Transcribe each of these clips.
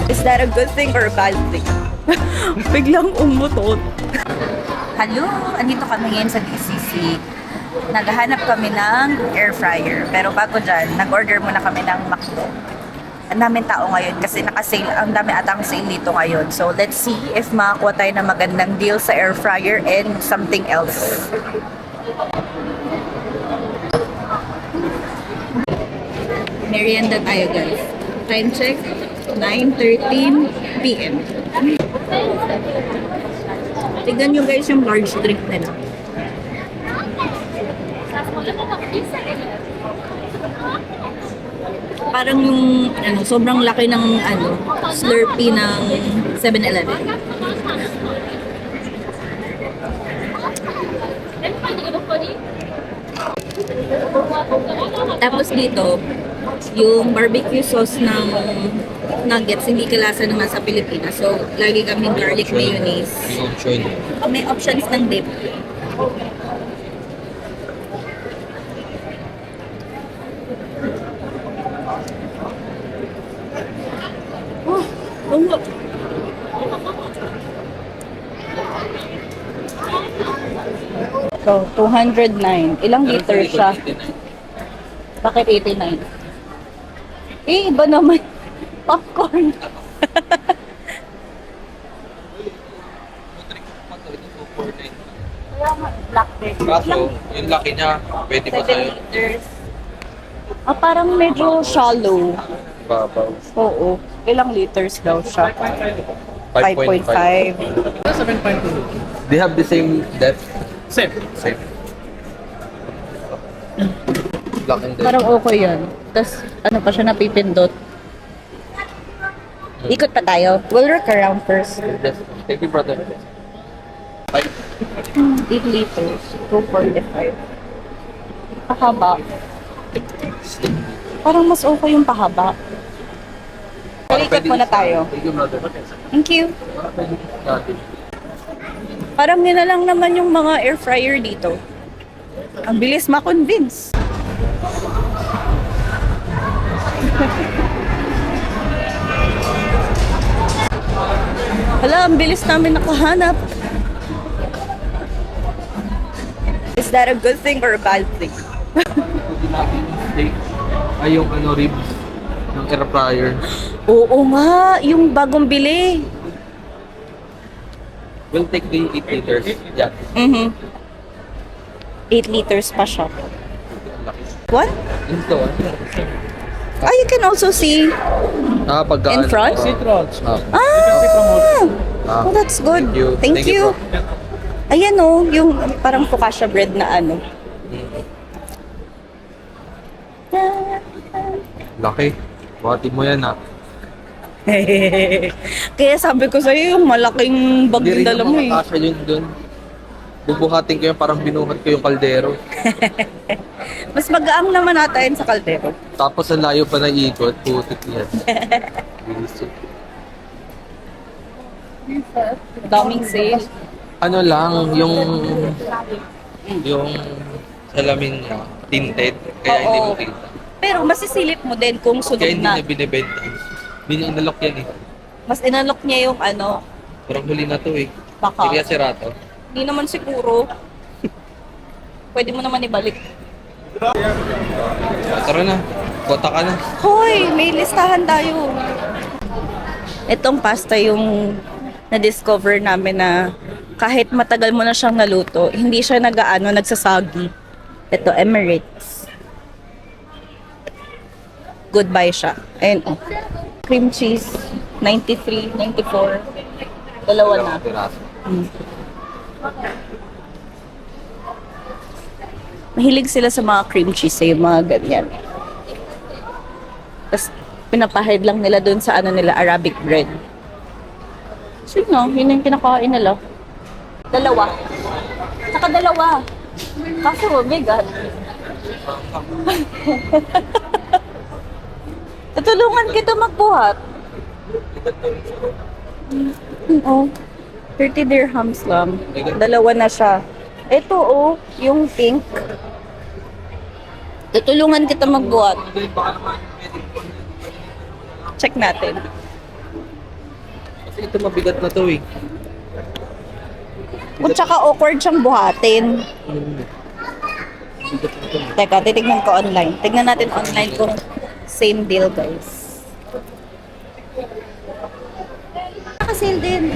Is that a good thing or a bad thing? Biglang umutot. Hello! Andito kami ngayon sa DCC. Naghahanap kami ng air fryer. Pero bago dyan, nag-order muna kami ng McDo. Ang daming tao ngayon kasi naka-sale, ang dami atang sale dito ngayon. So let's see if makakuha tayo ng magandang deal sa air fryer and something else. Merienda tayo guys. Time check, 9:13 PM. Tignan nyo guys yung large drink nila. Parang yung sobrang laki ng Slurpee ng 7-Eleven. Tapos dito, yung barbecue sauce ng nuggets, hindi kalasa ng nasa Pilipinas. So, lagi kaming garlic mayonnaise. May options ng dip. Oh, so, 209. Ilang liter siya? Bakit 89? Eh, iba naman. Popcorn. Black Kaso, yung laki niya, pwede pa 7 sa'yo. liters. Ah, parang medyo shallow. Babaw. Oo. Ilang liters daw siya? 5.5. 7.2. They have the same depth. Same. Same. Black and Parang okay yan. Tapos, ano pa siya napipindot. Ikot pa tayo. We'll look around first. Thank you, brother. 8 liters. 245. Pahaba. Parang mas okay yung pahaba. Ikot muna tayo. Thank you, brother. Thank you. Parang yun na lang naman yung mga air fryer dito. Ang bilis ma-convince. Hala, ang bilis namin nakahanap. Is that a good thing or a bad thing? Steak. Ay, yung ribs. Yung air fryer. Oo nga, yung bagong bili. We'll take the 8 liters. Yeah. 8 liters pa siya. What? Ito, Ah, you can also see pagka in front? Citrons. Ah! Oh, that's good. Thank Thank you. you, Ayan oh, yung parang focaccia bread na ano. Laki. Buhatin mo yan, Kaya sabi ko sa'yo, yung malaking bag yung dala mo eh. Hindi rin yun dun. Bubuhatin ko yung parang binuhat ko yung kaldero. Mas magaang naman natin sa kaldero. Tapos ang layo pa na ikot, putik yan. Daming sale. Ano lang, yung salamin niya, tinted, kaya hindi mo Oo. kita. Pero masisilip mo din kung Kaya sunog hindi na. niya binibenta. Hindi niya inalok yan eh. Mas inalok niya yung ano, Parang huli na to eh. baka. Kaya sirato. Hindi naman siguro. Pwede mo naman ibalik. Tara na, kota ka na. Hoy, may listahan tayo. Itong pasta yung na-discover namin na kahit matagal mo na siyang naluto, hindi siya nagsasagi. Ito, Emirates. Goodbye siya. Ayun, oh. Cream cheese, 93, 94. Dalawa na. Dalawang piraso. Mahilig sila sa mga cream cheese, yung mga ganyan. Tapos, pinapahid lang nila dun sa Arabic bread. So, yun yung kinakain nila. Dalawa. Saka dalawa. Kaso, bigat. Tutulungan kita magbuhat. Oo. 30 dirhams lang. Dalawa na siya. Ito oh, yung pink. Tutulungan kita magbuhat. Check natin. Kasi ito mabigat na to eh. At saka awkward siyang buhatin. Bigat na to. Teka, titignan ko online. Tignan natin online kung same deal, guys. Naka-sale din.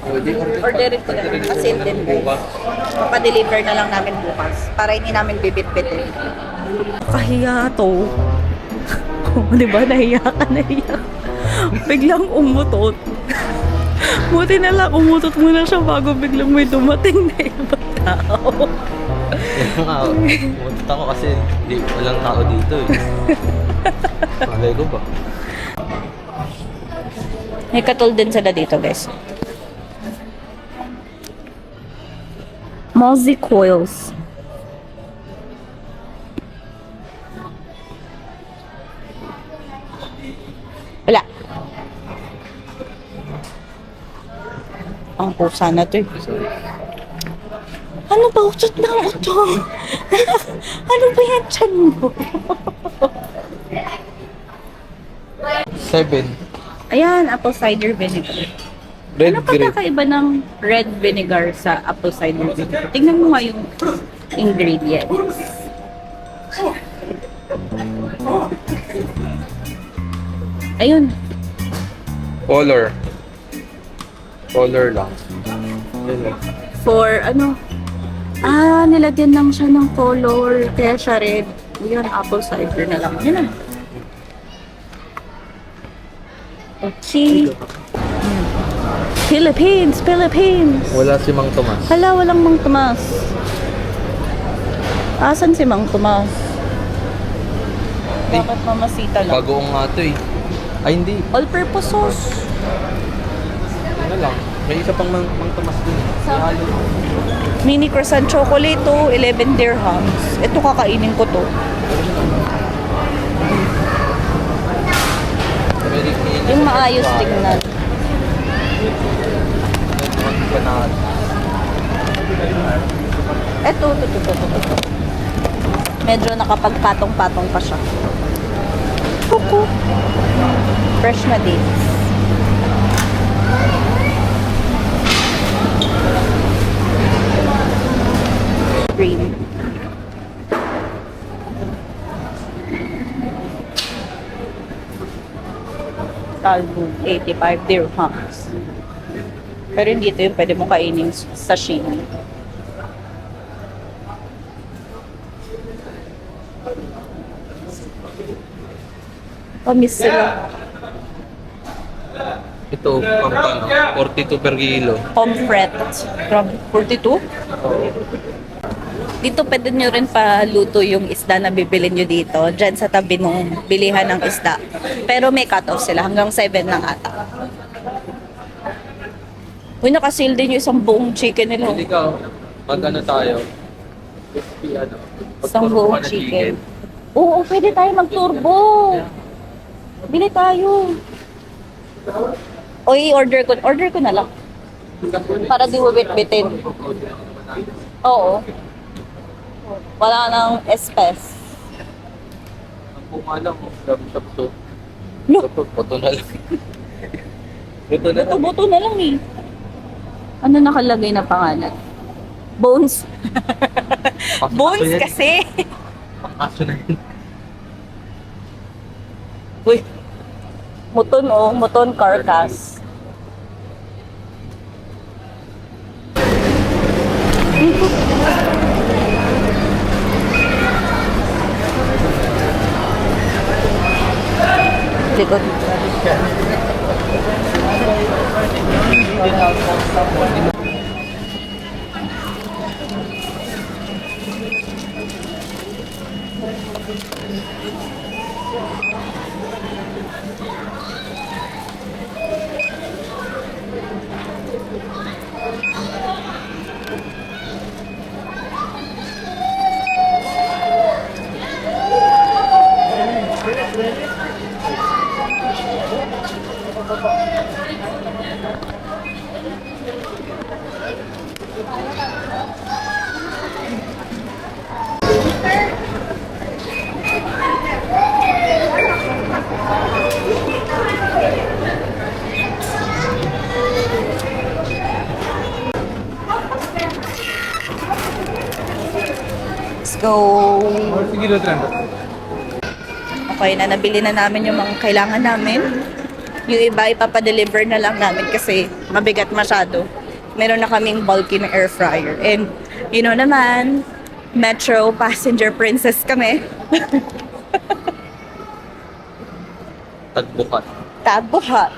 Pwede Orderin ko lang. Naka-sale din, guys. Papadeliver na lang namin bukas. Para hindi namin bibit-bitin. Kahiya to. Di ba? Nahiya ka, nahiya. Biglang umutot. Buti na lang, umutot muna siya bago biglang may dumating na ibang tao. Kaya nga, pumunta ako kasi walang tao dito eh. Malay ko ba? May katol din sila dito, guys. Mosey coils. Wala. Ang pusa na to eh. Ano ba? Utot na ito. Ano ba yan dyan mo? 7. Ayan, apple cider vinegar. Red Ano grape. pagkakaiba ng red vinegar sa apple cider vinegar? Tingnan mo nga yung ingredients. Ayun. Color. Color lang. Yun lang. For ano? Nilagyan lang siya ng color. Kaya siya red. Yun, apple cider na lang. Yun na. Okay. Philippines! Philippines! Wala si Mang Tomas. Hala, walang Mang Tomas. Asan si Mang Tomas? Bakit mamasita lang? Bagoong nga to eh. Ay hindi. All-purpose sauce. Ano lang. May isa pang Mang Tomas dun. Halo. Mini croissant chocolate to, 11 dirhams. Ito kakainin ko to. Yung maayos tingnan. Ito. Medyo nakapagpatong-patong pa siya. Kuku. Fresh na dates. Green. Talbog, 85 dirhams. Pero hindi ito yung pwede mo kainin sashimi. Pamis sila. Ito, pang 42 per kilo. Pomfret. Grabe, 42? Dito pwede nyo rin paluto yung isda na bibili nyo dito. Diyan sa tabi ng bilihan ng isda. Pero may cut-off sila. Hanggang 7 lang ata. Uy, nakasil din yung isang buong chicken nila. Hindi ka, mag ano tayo? Crispy ano? Isang Magturbo buong ka ng chicken. Oo, pwede tayo mag-turbo. Bili tayo. O, order ko na lang. Para di wabit-bitin. Oo. Wala nang espes. Ang bunga lang, grabe siya po. Look, Boto na lang. Boto na lang. buto-buto na lang eh. Ano nakalagay na pangalan? Bones. Bones Pang-aso yan. kasi. Pang-aso na yun. Uy. Muton carcass. Likod. go! Sige, Lutran. Okay na, nabili na namin yung mga kailangan namin. Yung iba, ipapadeliver na lang namin kasi mabigat masyado. Meron na kaming bulky na air fryer. And, you know naman, Metro passenger princess kami. Tagbukat. Tabuhat.